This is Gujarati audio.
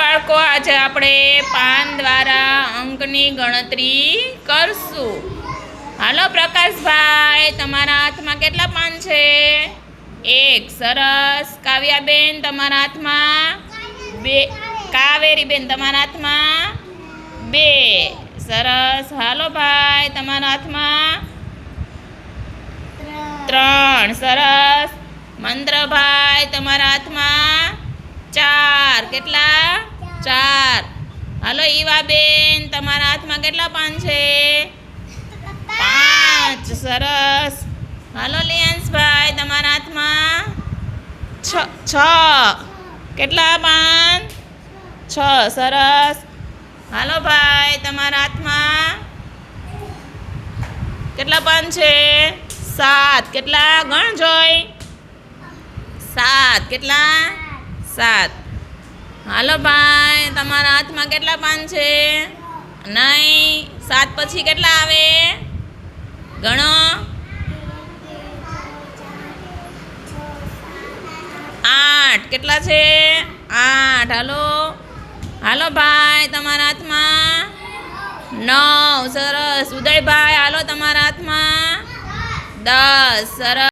બાળકો, આજે આપણે પાન દ્વારા અંકની ગણતરી કરશું. હાલો પ્રકાશભાઈ, તમારા હાથમાં કેટલા પાન છે? 1. સરસ. કાવ્યાબેન, તમારા હાથમાં 2. કાવેરીબેન, તમારા હાથમાં 2. સરસ. હાલો ભાઈ, તમારા હાથમાં 3. સરસ. મંત્રભાઈ, તમારા હાથમાં 4. કેટલા? 4. હાલો ઈવાબેન, તમારા હાથમાં કેટલા પાન છે? 5. સરસ. હાલો લિયાંશભાઈ, તમારા હાથમાં 6. કેટલા પાન? 6. સરસ. હાલો ભાઈ, તમારા હાથમાં કેટલા પાન છે? 7. કેટલા? ગણ જોઈ. 7. કેટલા? 7. હાલો ભાઈ, તમારા હાથમાં કેટલા પાન છે? નહીં. 7 પછી કેટલા આવે? ગણો. 8. કેટલા છે? 8. હાલો ભાઈ, તમારા હાથમાં 9. સરસ. ઉદયભાઈ, હાલો તમારા હાથમાં 10. સરસ.